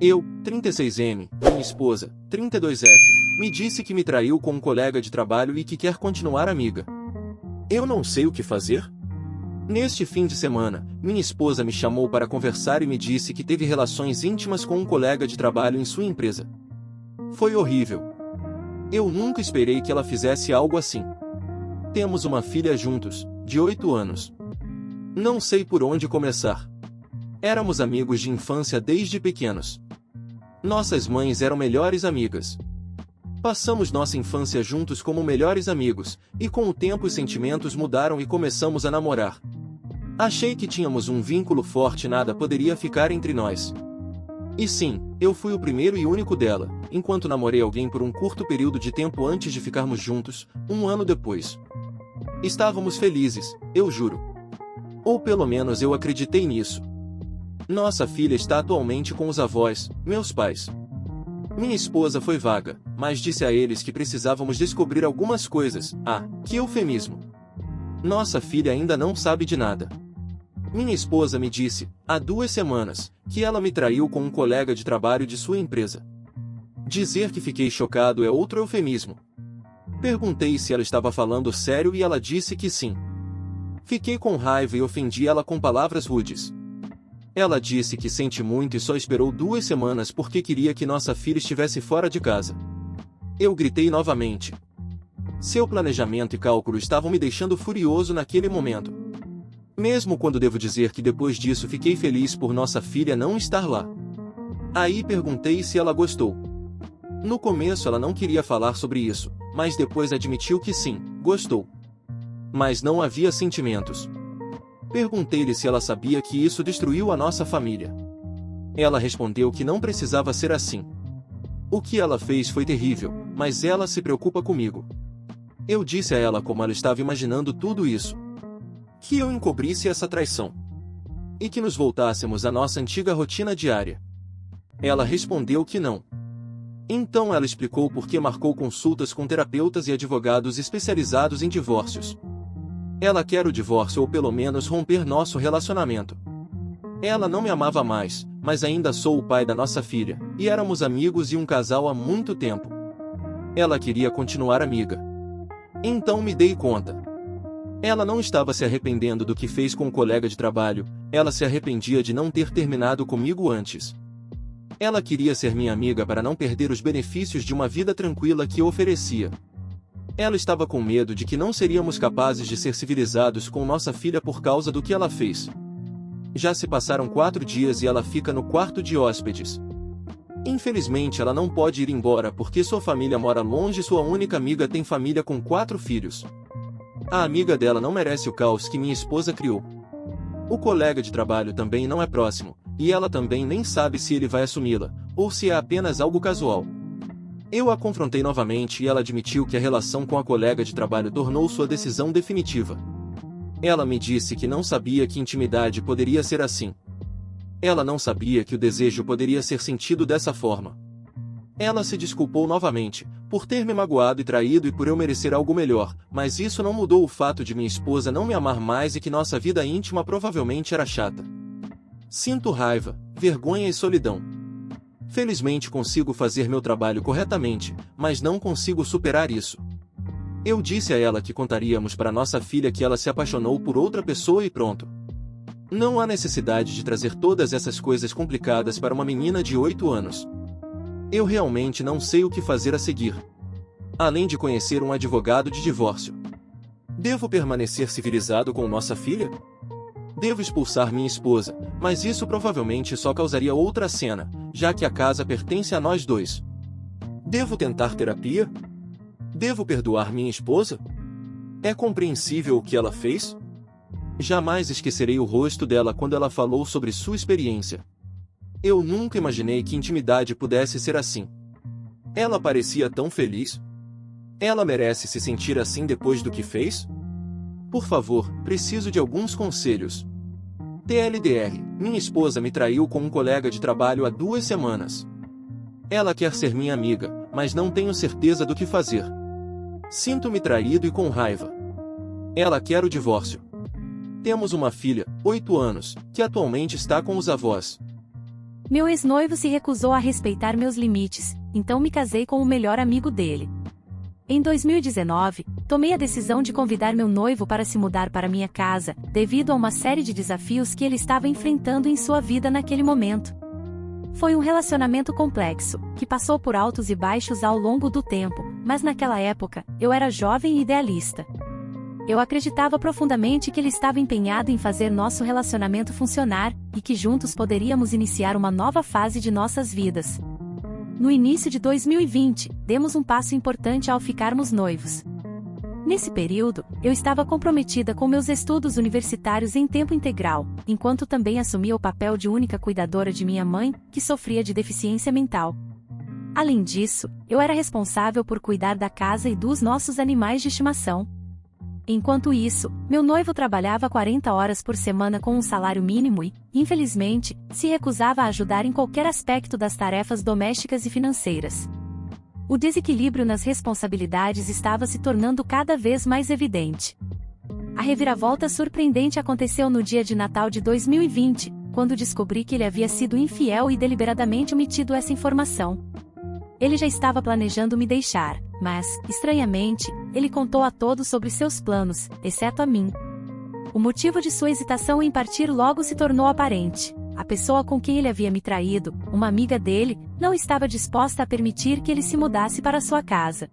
Eu, 36M, minha esposa, 32F, me disse que me traiu com um colega de trabalho e que quer continuar amiga. Eu não sei o que fazer? Neste fim de semana, minha esposa me chamou para conversar e me disse que teve relações íntimas com um colega de trabalho em sua empresa. Foi horrível. Eu nunca esperei que ela fizesse algo assim. Temos uma filha juntos, de 8 anos. Não sei por onde começar. Éramos amigos de infância desde pequenos. Nossas mães eram melhores amigas. Passamos nossa infância juntos como melhores amigos, e com o tempo os sentimentos mudaram e começamos a namorar. Achei que tínhamos um vínculo forte e nada poderia ficar entre nós. E sim, eu fui o primeiro e único dela, enquanto namorei alguém por um curto período de tempo antes de ficarmos juntos, 1 ano depois. Estávamos felizes, eu juro. Ou pelo menos eu acreditei nisso. Nossa filha está atualmente com os avós, meus pais. Minha esposa foi vaga, mas disse a eles que precisávamos descobrir algumas coisas. Ah, que eufemismo! Nossa filha ainda não sabe de nada. Minha esposa me disse, há 2 semanas, que ela me traiu com um colega de trabalho de sua empresa. Dizer que fiquei chocado é outro eufemismo. Perguntei se ela estava falando sério e ela disse que sim. Fiquei com raiva e ofendi ela com palavras rudes. Ela disse que sente muito e só esperou 2 semanas porque queria que nossa filha estivesse fora de casa. Eu gritei novamente. Seu planejamento e cálculo estavam me deixando furioso naquele momento. Mesmo quando devo dizer que depois disso fiquei feliz por nossa filha não estar lá. Aí perguntei se ela gostou. No começo ela não queria falar sobre isso, mas depois admitiu que sim, gostou. Mas não havia sentimentos. Perguntei-lhe se ela sabia que isso destruiu a nossa família. Ela respondeu que não precisava ser assim. O que ela fez foi terrível, mas ela se preocupa comigo. Eu disse a ela como ela estava imaginando tudo isso. Que eu encobrisse essa traição. E que nos voltássemos à nossa antiga rotina diária. Ela respondeu que não. Então ela explicou por que marcou consultas com terapeutas e advogados especializados em divórcios. Ela quer o divórcio ou pelo menos romper nosso relacionamento. Ela não me amava mais, mas ainda sou o pai da nossa filha, e éramos amigos e um casal há muito tempo. Ela queria continuar amiga. Então me dei conta. Ela não estava se arrependendo do que fez com o colega de trabalho, ela se arrependia de não ter terminado comigo antes. Ela queria ser minha amiga para não perder os benefícios de uma vida tranquila que eu oferecia. Ela estava com medo de que não seríamos capazes de ser civilizados com nossa filha por causa do que ela fez. Já se passaram 4 dias e ela fica no quarto de hóspedes. Infelizmente ela não pode ir embora porque sua família mora longe e sua única amiga tem família com 4 filhos. A amiga dela não merece o caos que minha esposa criou. O colega de trabalho também não é próximo, e ela também nem sabe se ele vai assumi-la, ou se é apenas algo casual. Eu a confrontei novamente e ela admitiu que a relação com a colega de trabalho tornou sua decisão definitiva. Ela me disse que não sabia que intimidade poderia ser assim. Ela não sabia que o desejo poderia ser sentido dessa forma. Ela se desculpou novamente, por ter me magoado e traído e por eu merecer algo melhor, mas isso não mudou o fato de minha esposa não me amar mais e que nossa vida íntima provavelmente era chata. Sinto raiva, vergonha e solidão. Felizmente consigo fazer meu trabalho corretamente, mas não consigo superar isso. Eu disse a ela que contaríamos para nossa filha que ela se apaixonou por outra pessoa e pronto. Não há necessidade de trazer todas essas coisas complicadas para uma menina de 8 anos. Eu realmente não sei o que fazer a seguir. Além de conhecer um advogado de divórcio. Devo permanecer civilizado com nossa filha? Devo expulsar minha esposa, mas isso provavelmente só causaria outra cena, já que a casa pertence a nós dois. Devo tentar terapia? Devo perdoar minha esposa? É compreensível o que ela fez? Jamais esquecerei o rosto dela quando ela falou sobre sua experiência. Eu nunca imaginei que intimidade pudesse ser assim. Ela parecia tão feliz. Ela merece se sentir assim depois do que fez? Por favor, preciso de alguns conselhos. TLDR, minha esposa me traiu com um colega de trabalho há 2 semanas. Ela quer ser minha amiga, mas não tenho certeza do que fazer. Sinto-me traído e com raiva. Ela quer o divórcio. Temos uma filha, 8 anos, que atualmente está com os avós. Meu ex-noivo se recusou a respeitar meus limites, então me casei com o melhor amigo dele. Em 2019, tomei a decisão de convidar meu noivo para se mudar para minha casa, devido a uma série de desafios que ele estava enfrentando em sua vida naquele momento. Foi um relacionamento complexo, que passou por altos e baixos ao longo do tempo, mas naquela época, eu era jovem e idealista. Eu acreditava profundamente que ele estava empenhado em fazer nosso relacionamento funcionar, e que juntos poderíamos iniciar uma nova fase de nossas vidas. No início de 2020, demos um passo importante ao ficarmos noivos. Nesse período, eu estava comprometida com meus estudos universitários em tempo integral, enquanto também assumia o papel de única cuidadora de minha mãe, que sofria de deficiência mental. Além disso, eu era responsável por cuidar da casa e dos nossos animais de estimação. Enquanto isso, meu noivo trabalhava 40 horas por semana com um salário mínimo e, infelizmente, se recusava a ajudar em qualquer aspecto das tarefas domésticas e financeiras. O desequilíbrio nas responsabilidades estava se tornando cada vez mais evidente. A reviravolta surpreendente aconteceu no dia de Natal de 2020, quando descobri que ele havia sido infiel e deliberadamente omitido essa informação. Ele já estava planejando me deixar, mas, estranhamente, ele contou a todos sobre seus planos, exceto a mim. O motivo de sua hesitação em partir logo se tornou aparente. A pessoa com quem ele havia me traído, uma amiga dele, não estava disposta a permitir que ele se mudasse para sua casa.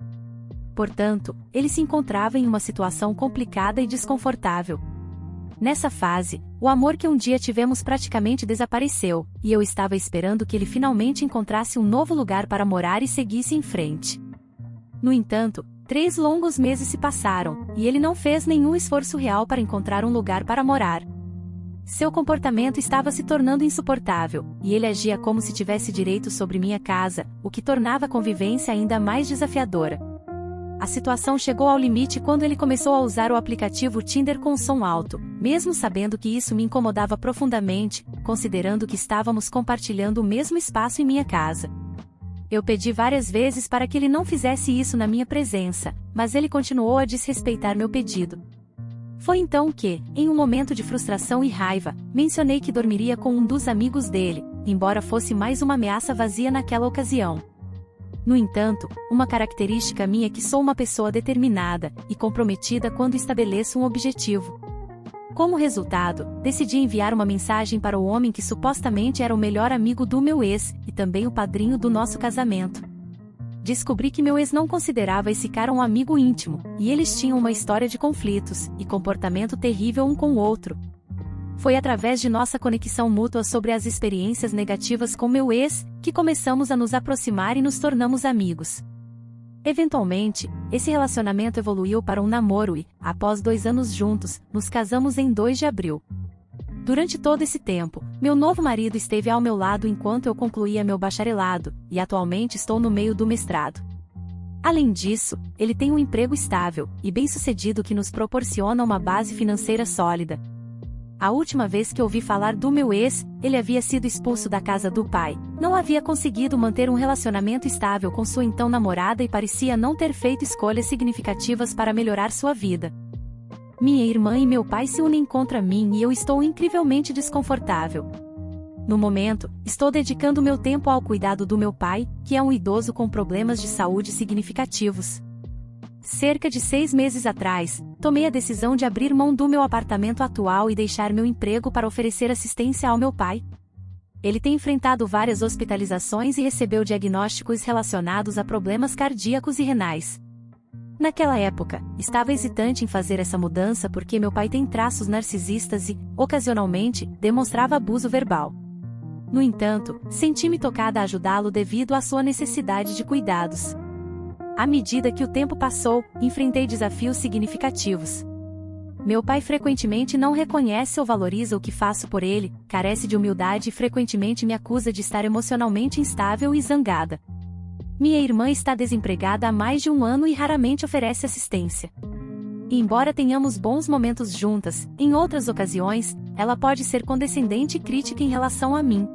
Portanto, ele se encontrava em uma situação complicada e desconfortável. Nessa fase, o amor que um dia tivemos praticamente desapareceu, e eu estava esperando que ele finalmente encontrasse um novo lugar para morar e seguisse em frente. No entanto, 3 longos meses se passaram, e ele não fez nenhum esforço real para encontrar um lugar para morar. Seu comportamento estava se tornando insuportável, e ele agia como se tivesse direito sobre minha casa, o que tornava a convivência ainda mais desafiadora. A situação chegou ao limite quando ele começou a usar o aplicativo Tinder com som alto, mesmo sabendo que isso me incomodava profundamente, considerando que estávamos compartilhando o mesmo espaço em minha casa. Eu pedi várias vezes para que ele não fizesse isso na minha presença, mas ele continuou a desrespeitar meu pedido. Foi então que, em um momento de frustração e raiva, mencionei que dormiria com um dos amigos dele, embora fosse mais uma ameaça vazia naquela ocasião. No entanto, uma característica minha é que sou uma pessoa determinada e comprometida quando estabeleço um objetivo. Como resultado, decidi enviar uma mensagem para o homem que supostamente era o melhor amigo do meu ex, e também o padrinho do nosso casamento. Descobri que meu ex não considerava esse cara um amigo íntimo, e eles tinham uma história de conflitos e comportamento terrível um com o outro. Foi através de nossa conexão mútua sobre as experiências negativas com meu ex, que começamos a nos aproximar e nos tornamos amigos. Eventualmente, esse relacionamento evoluiu para um namoro e, após 2 anos juntos, nos casamos em 2 de abril. Durante todo esse tempo, meu novo marido esteve ao meu lado enquanto eu concluía meu bacharelado, e atualmente estou no meio do mestrado. Além disso, ele tem um emprego estável e bem-sucedido que nos proporciona uma base financeira sólida. A última vez que ouvi falar do meu ex, ele havia sido expulso da casa do pai, não havia conseguido manter um relacionamento estável com sua então namorada e parecia não ter feito escolhas significativas para melhorar sua vida. Minha irmã e meu pai se unem contra mim e eu estou incrivelmente desconfortável. No momento, estou dedicando meu tempo ao cuidado do meu pai, que é um idoso com problemas de saúde significativos. Cerca de 6 meses atrás, tomei a decisão de abrir mão do meu apartamento atual e deixar meu emprego para oferecer assistência ao meu pai. Ele tem enfrentado várias hospitalizações e recebeu diagnósticos relacionados a problemas cardíacos e renais. Naquela época, estava hesitante em fazer essa mudança porque meu pai tem traços narcisistas e, ocasionalmente, demonstrava abuso verbal. No entanto, senti-me tocada a ajudá-lo devido à sua necessidade de cuidados. À medida que o tempo passou, enfrentei desafios significativos. Meu pai frequentemente não reconhece ou valoriza o que faço por ele, carece de humildade e frequentemente me acusa de estar emocionalmente instável e zangada. Minha irmã está desempregada há mais de 1 ano e raramente oferece assistência. E embora tenhamos bons momentos juntas, em outras ocasiões, ela pode ser condescendente e crítica em relação a mim.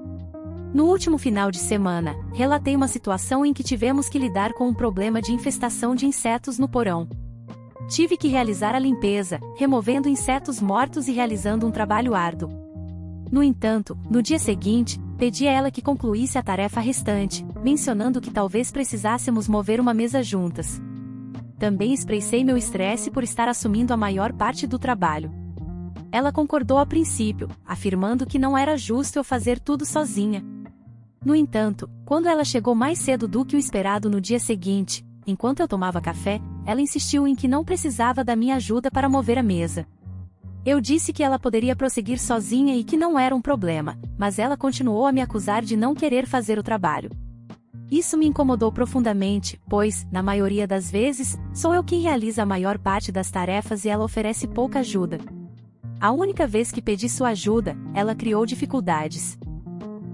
No último final de semana, relatei uma situação em que tivemos que lidar com um problema de infestação de insetos no porão. Tive que realizar a limpeza, removendo insetos mortos e realizando um trabalho árduo. No entanto, no dia seguinte, Pedi a ela que concluísse a tarefa restante, mencionando que talvez precisássemos mover uma mesa juntas. Também expressei meu estresse por estar assumindo a maior parte do trabalho. Ela concordou a princípio, afirmando que não era justo eu fazer tudo sozinha. No entanto, quando ela chegou mais cedo do que o esperado no dia seguinte, enquanto eu tomava café, ela insistiu em que não precisava da minha ajuda para mover a mesa. Eu disse que ela poderia prosseguir sozinha e que não era um problema, mas ela continuou a me acusar de não querer fazer o trabalho. Isso me incomodou profundamente, pois, na maioria das vezes, sou eu quem realiza a maior parte das tarefas e ela oferece pouca ajuda. A única vez que pedi sua ajuda, ela criou dificuldades.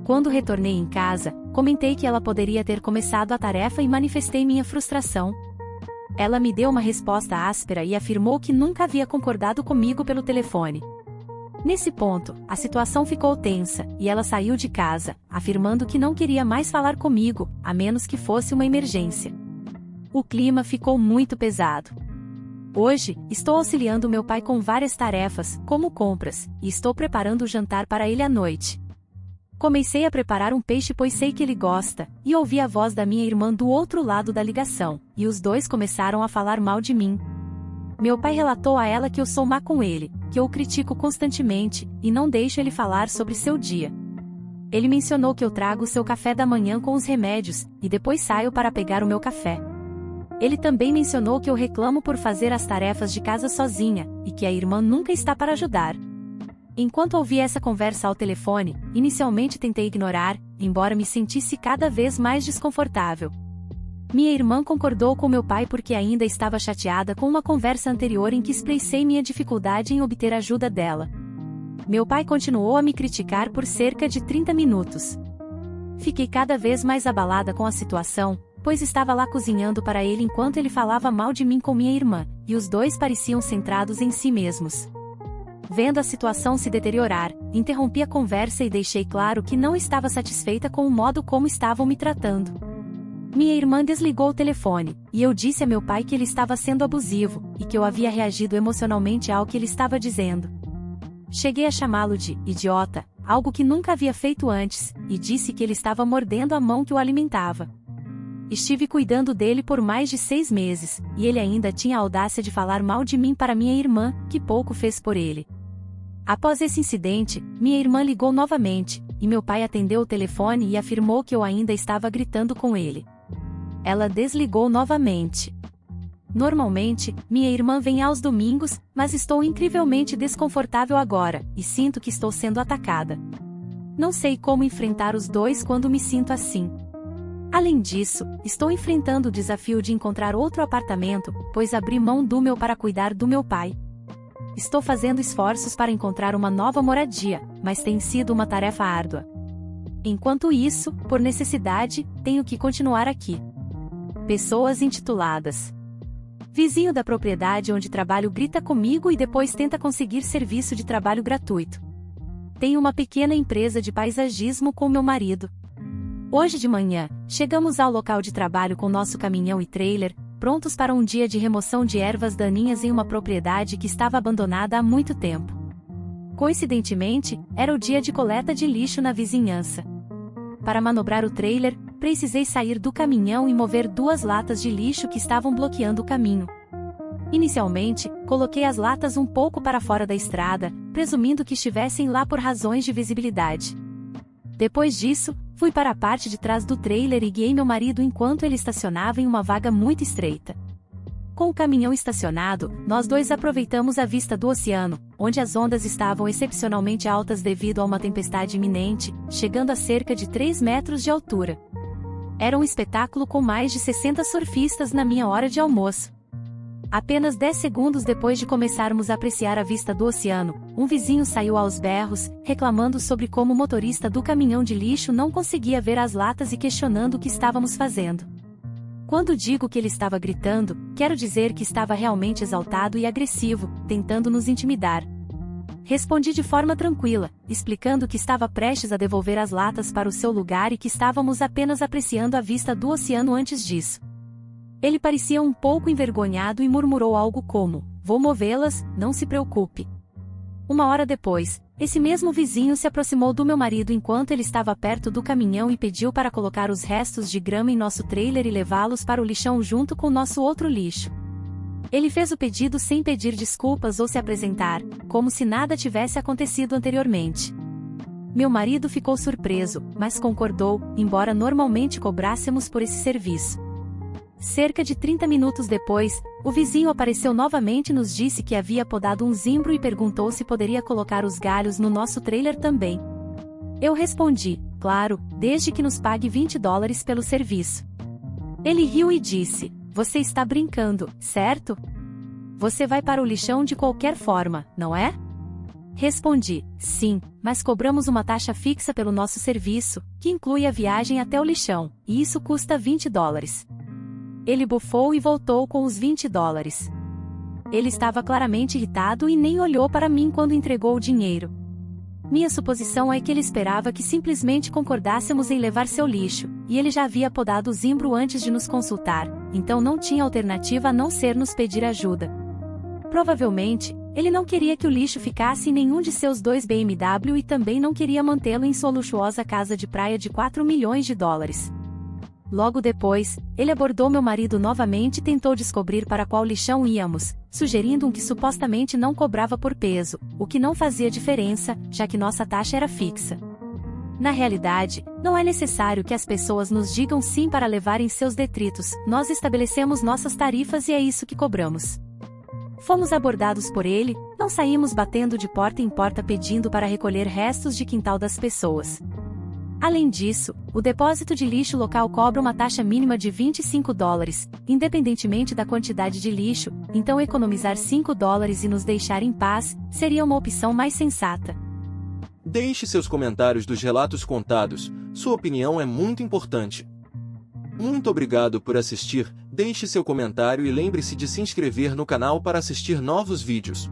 Quando retornei em casa, comentei que ela poderia ter começado a tarefa e manifestei minha frustração. Ela me deu uma resposta áspera e afirmou que nunca havia concordado comigo pelo telefone. Nesse ponto, a situação ficou tensa, e ela saiu de casa, afirmando que não queria mais falar comigo, a menos que fosse uma emergência. O clima ficou muito pesado. Hoje, estou auxiliando meu pai com várias tarefas, como compras, e estou preparando o jantar para ele à noite. Comecei a preparar um peixe pois sei que ele gosta, e ouvi a voz da minha irmã do outro lado da ligação, e os dois começaram a falar mal de mim. Meu pai relatou a ela que eu sou má com ele, que eu o critico constantemente, e não deixo ele falar sobre seu dia. Ele mencionou que eu trago seu café da manhã com os remédios, e depois saio para pegar o meu café. Ele também mencionou que eu reclamo por fazer as tarefas de casa sozinha, e que a irmã nunca está para ajudar. Enquanto ouvi essa conversa ao telefone, inicialmente tentei ignorar, embora me sentisse cada vez mais desconfortável. Minha irmã concordou com meu pai porque ainda estava chateada com uma conversa anterior em que expressei minha dificuldade em obter ajuda dela. Meu pai continuou a me criticar por cerca de 30 minutos. Fiquei cada vez mais abalada com a situação, pois estava lá cozinhando para ele enquanto ele falava mal de mim com minha irmã, e os dois pareciam centrados em si mesmos. Vendo a situação se deteriorar, interrompi a conversa e deixei claro que não estava satisfeita com o modo como estavam me tratando. Minha irmã desligou o telefone, e eu disse a meu pai que ele estava sendo abusivo, e que eu havia reagido emocionalmente ao que ele estava dizendo. Cheguei a chamá-lo de idiota, algo que nunca havia feito antes, e disse que ele estava mordendo a mão que o alimentava. Estive cuidando dele por mais de 6 meses, e ele ainda tinha a audácia de falar mal de mim para minha irmã, que pouco fez por ele. Após esse incidente, minha irmã ligou novamente, e meu pai atendeu o telefone e afirmou que eu ainda estava gritando com ele. Ela desligou novamente. Normalmente, minha irmã vem aos domingos, mas estou incrivelmente desconfortável agora, e sinto que estou sendo atacada. Não sei como enfrentar os dois quando me sinto assim. Além disso, estou enfrentando o desafio de encontrar outro apartamento, pois abri mão do meu para cuidar do meu pai. Estou fazendo esforços para encontrar uma nova moradia, mas tem sido uma tarefa árdua. Enquanto isso, por necessidade, tenho que continuar aqui. Pessoas intituladas. Vizinho da propriedade onde trabalho grita comigo e depois tenta conseguir serviço de trabalho gratuito. Tenho uma pequena empresa de paisagismo com meu marido. Hoje de manhã, chegamos ao local de trabalho com nosso caminhão e trailer, prontos para um dia de remoção de ervas daninhas em uma propriedade que estava abandonada há muito tempo. Coincidentemente, era o dia de coleta de lixo na vizinhança. Para manobrar o trailer, precisei sair do caminhão e mover 2 latas de lixo que estavam bloqueando o caminho. Inicialmente, coloquei as latas um pouco para fora da estrada, presumindo que estivessem lá por razões de visibilidade. Depois disso, fui para a parte de trás do trailer e guiei meu marido enquanto ele estacionava em uma vaga muito estreita. Com o caminhão estacionado, nós dois aproveitamos a vista do oceano, onde as ondas estavam excepcionalmente altas devido a uma tempestade iminente, chegando a cerca de 3 metros de altura. Era um espetáculo com mais de 60 surfistas na minha hora de almoço. Apenas 10 segundos depois de começarmos a apreciar a vista do oceano, um vizinho saiu aos berros, reclamando sobre como o motorista do caminhão de lixo não conseguia ver as latas e questionando o que estávamos fazendo. Quando digo que ele estava gritando, quero dizer que estava realmente exaltado e agressivo, tentando nos intimidar. Respondi de forma tranquila, explicando que estava prestes a devolver as latas para o seu lugar e que estávamos apenas apreciando a vista do oceano antes disso. Ele parecia um pouco envergonhado e murmurou algo como: "Vou movê-las, não se preocupe." 1 hora depois, Esse mesmo vizinho se aproximou do meu marido enquanto ele estava perto do caminhão e pediu para colocar os restos de grama em nosso trailer e levá-los para o lixão junto com nosso outro lixo. Ele fez o pedido sem pedir desculpas ou se apresentar, como se nada tivesse acontecido anteriormente. Meu marido ficou surpreso, mas concordou, embora normalmente cobrássemos por esse serviço. Cerca de 30 minutos depois, o vizinho apareceu novamente e nos disse que havia podado um zimbro e perguntou se poderia colocar os galhos no nosso trailer também. Eu respondi, claro, desde que nos pague $20 pelo serviço. Ele riu e disse, você está brincando, certo? Você vai para o lixão de qualquer forma, não é? Respondi, sim, mas cobramos uma taxa fixa pelo nosso serviço, que inclui a viagem até o lixão, e isso custa $20. Ele bufou e voltou com os $20. Ele estava claramente irritado e nem olhou para mim quando entregou o dinheiro. Minha suposição é que ele esperava que simplesmente concordássemos em levar seu lixo, e ele já havia podado o zimbro antes de nos consultar, então não tinha alternativa a não ser nos pedir ajuda. Provavelmente, ele não queria que o lixo ficasse em nenhum de seus 2 BMW e também não queria mantê-lo em sua luxuosa casa de praia de $4 milhões. Logo depois, ele abordou meu marido novamente e tentou descobrir para qual lixão íamos, sugerindo um que supostamente não cobrava por peso, o que não fazia diferença, já que nossa taxa era fixa. Na realidade, não é necessário que as pessoas nos digam sim para levarem seus detritos, nós estabelecemos nossas tarifas e é isso que cobramos. Fomos abordados por ele, não saímos batendo de porta em porta pedindo para recolher restos de quintal das pessoas. Além disso, o depósito de lixo local cobra uma taxa mínima de $25, independentemente da quantidade de lixo, então economizar $5 e nos deixar em paz seria uma opção mais sensata. Deixe seus comentários dos relatos contados, sua opinião é muito importante. Muito obrigado por assistir, deixe seu comentário e lembre-se de se inscrever no canal para assistir novos vídeos.